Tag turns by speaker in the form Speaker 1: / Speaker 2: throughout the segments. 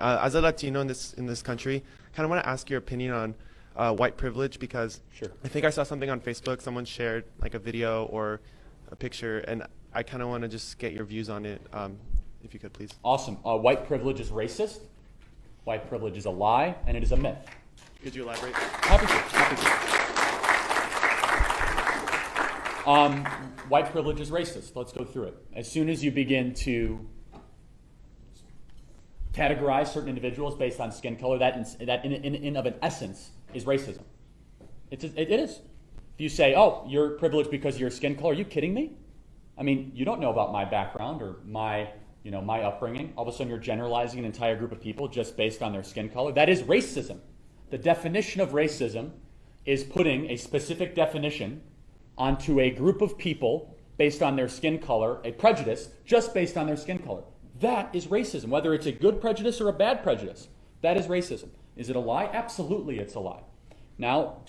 Speaker 1: As a Latino in this country, kind of want to ask your opinion on white privilege, because
Speaker 2: Sure.
Speaker 1: I think I saw something on Facebook. Someone shared like a video or a picture, and I kind of want to just get your views on it, if you could, please.
Speaker 2: Awesome. White privilege is racist. White privilege is a lie, and it is a myth.
Speaker 1: Could you elaborate?
Speaker 2: Happy to. White privilege is racist. Let's go through it. As soon as you begin to categorize certain individuals based on skin color, that in of an essence is racism. It is. If you say, oh, you're privileged because of your skin color, are you kidding me? I mean, you don't know about my background or my upbringing. All of a sudden you're generalizing an entire group of people just based on their skin color. That is racism. The definition of racism is putting a specific definition onto a group of people based on their skin color, a prejudice just based on their skin color. That is racism, whether it's a good prejudice or a bad prejudice. That is racism. Is it a lie? Absolutely it's a lie. Now,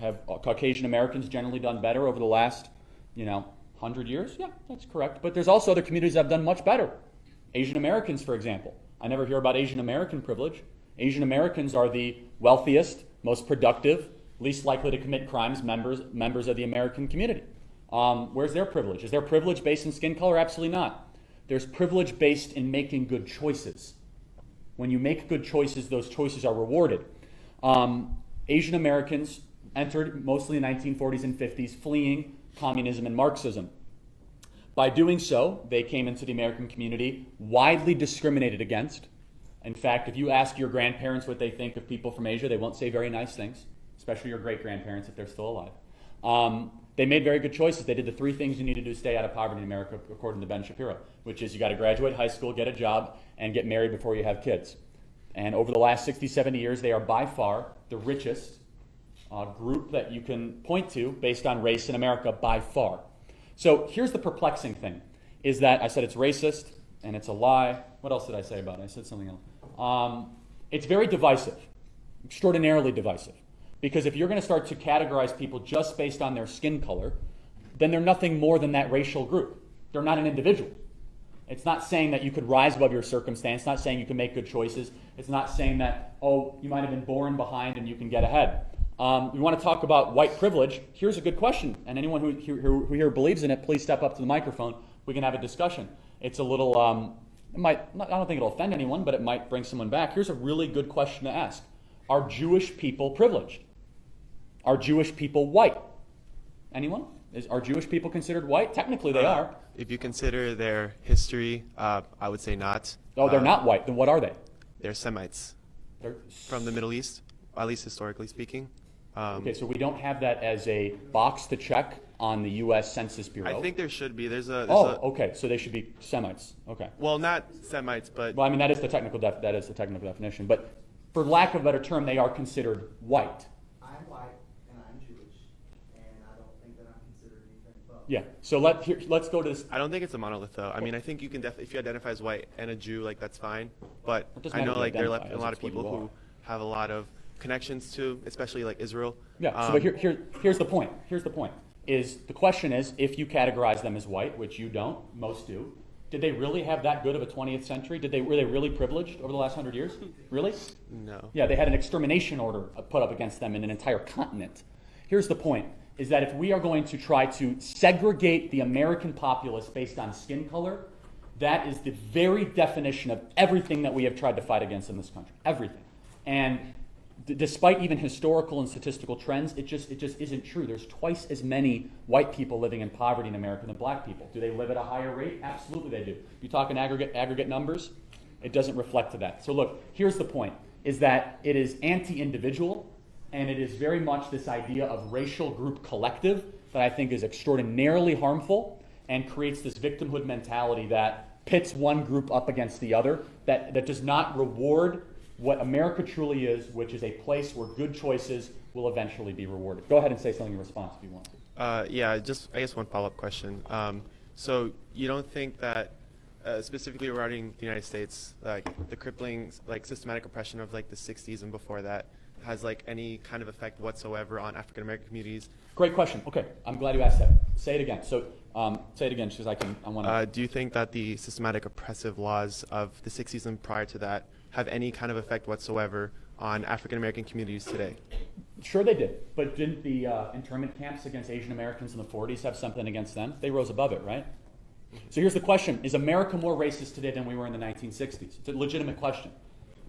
Speaker 2: have Caucasian Americans generally done better over the last, 100 years? Yeah, that's correct. But there's also other communities that have done much better. Asian Americans, for example. I never hear about Asian American privilege. Asian Americans are the wealthiest, most productive, least likely to commit crimes members of the American community. Where's their privilege? Is their privilege based in skin color? Absolutely not. There's privilege based in making good choices. When you make good choices, those choices are rewarded. Asian Americans entered mostly in the 1940s and 50s fleeing communism and Marxism. By doing so, they came into the American community widely discriminated against. In fact, if you ask your grandparents what they think of people from Asia, they won't say very nice things, especially your great-grandparents if they're still alive. They made very good choices. They did the three things you need to do to stay out of poverty in America, according to Ben Shapiro, which is you got to graduate high school, get a job, and get married before you have kids. And over the last 60, 70 years, they are by far the richest group that you can point to based on race in America, by far. So here's the perplexing thing, is that I said it's racist, and it's a lie. What else did I say about it? I said something else. It's very divisive, extraordinarily divisive. Because if you're going to start to categorize people just based on their skin color, then they're nothing more than that racial group. They're not an individual. It's not saying that you could rise above your circumstance. It's not saying you can make good choices. It's not saying that, oh, you might have been born behind and you can get ahead. We want to talk about white privilege. Here's a good question. And anyone who here believes in it, please step up to the microphone. We can have a discussion. It's a little, I don't think it'll offend anyone, but it might bring someone back. Here's a really good question to ask. Are Jewish people privileged? Are Jewish people white? Anyone? Are Jewish people considered white? Technically they are.
Speaker 1: If you consider their history, I would say not.
Speaker 2: Oh, they're not white. Then what are they?
Speaker 1: They're Semites. They're from the Middle East, at least historically speaking.
Speaker 2: Okay, so we don't have that as a box to check on the U.S. Census Bureau.
Speaker 1: I think there should be.
Speaker 2: Okay, so they should be Semites. Okay.
Speaker 1: Well, not Semites, but
Speaker 2: well, I mean that is the technical definition. But for lack of a better term, they are considered white.
Speaker 3: I'm white and I'm Jewish, and I don't think that I'm considered anything but.
Speaker 2: Yeah. So let's go to this.
Speaker 1: I don't think it's a monolith, though. I mean, I think you can if you identify as white and a Jew, like that's fine. But I know like there are a lot of people who have a lot of connections to, especially like Israel.
Speaker 2: Yeah. So but here's the point. The question is, if you categorize them as white, which you don't, most do, did they really have that good of a 20th century? Were they really privileged over the last 100 years? Really?
Speaker 1: No.
Speaker 2: Yeah, they had an extermination order put up against them in an entire continent. Here's the point, is that if we are going to try to segregate the American populace based on skin color, that is the very definition of everything that we have tried to fight against in this country. Everything. And despite even historical and statistical trends, it just isn't true. There's twice as many white people living in poverty in America than black people. Do they live at a higher rate? Absolutely they do. You talk in aggregate numbers, it doesn't reflect to that. So look, here's the point, is that it is anti-individual, and it is very much this idea of racial group collective that I think is extraordinarily harmful and creates this victimhood mentality that pits one group up against the other, that does not reward what America truly is, which is a place where good choices will eventually be rewarded. Go ahead and say something in response if you want to.
Speaker 1: Yeah, just I guess one follow-up question. So you don't think that specifically regarding the United States, like the crippling, like systematic oppression of like the 60s and before that has like any kind of effect whatsoever on African American communities?
Speaker 2: Great question. Okay, I'm glad you asked that. Say it again. So say it again, because I want to.
Speaker 1: Do you think that the systematic oppressive laws of the 60s and prior to that have any kind of effect whatsoever on African American communities today?
Speaker 2: Sure they did, but didn't the internment camps against Asian Americans in the 40s have something against them? They rose above it, right? So here's the question. Is America more racist today than we were in the 1960s? It's a legitimate question.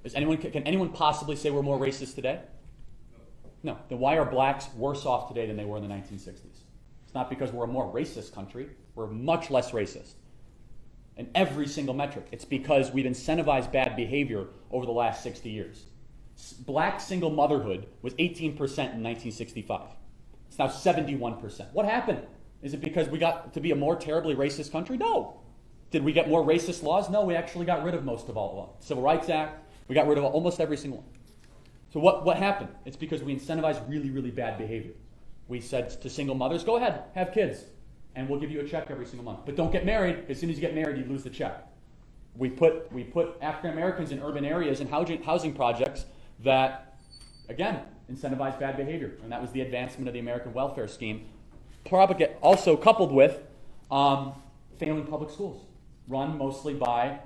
Speaker 2: Can anyone possibly say we're more racist today? No. Then why are blacks worse off today than they were in the 1960s? It's not because we're a more racist country. We're much less racist in every single metric. It's because we've incentivized bad behavior over the last 60 years. Black single motherhood was 18% in 1965. It's now 71%. What happened? Is it because we got to be a more terribly racist country? No. Did we get more racist laws? No, we actually got rid of most of all of them. Civil Rights Act, we got rid of almost every single one. So what happened? It's because we incentivized really, really bad behavior. We said to single mothers, go ahead, have kids, and we'll give you a check every single month. But don't get married. As soon as you get married, you lose the check. We put African Americans in urban areas and housing projects that, again, incentivize bad behavior. And that was the advancement of the American welfare scheme. Also coupled with failing public schools, run mostly by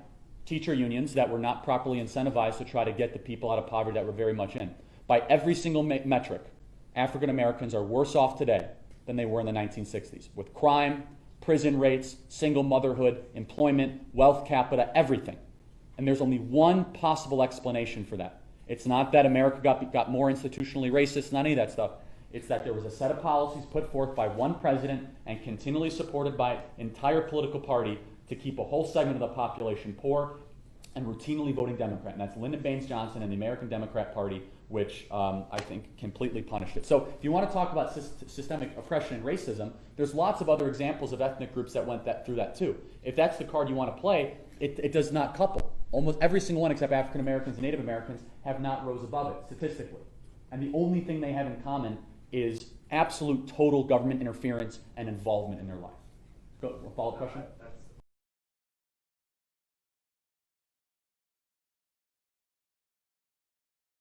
Speaker 2: teacher unions that were not properly incentivized to try to get the people out of poverty that were very much in. By every single metric, African Americans are worse off today than they were in the 1960s, with crime, prison rates, single motherhood, employment, wealth capita, everything. And there's only one possible explanation for that. It's not that America got more institutionally racist, not any of that stuff. It's that there was a set of policies put forth by one president and continually supported by entire political party to keep a whole segment of the population poor and routinely voting Democrat. And that's Lyndon Baines Johnson and the American Democrat Party, which I think completely punished it. So if you want to talk about systemic oppression and racism, there's lots of other examples of ethnic groups that went through that too. If that's the card you want to play, it does not couple. Almost every single one except African Americans and Native Americans have not rose above it statistically. And the only thing they have in common is absolute total government interference and involvement in their life. Go, follow-up question?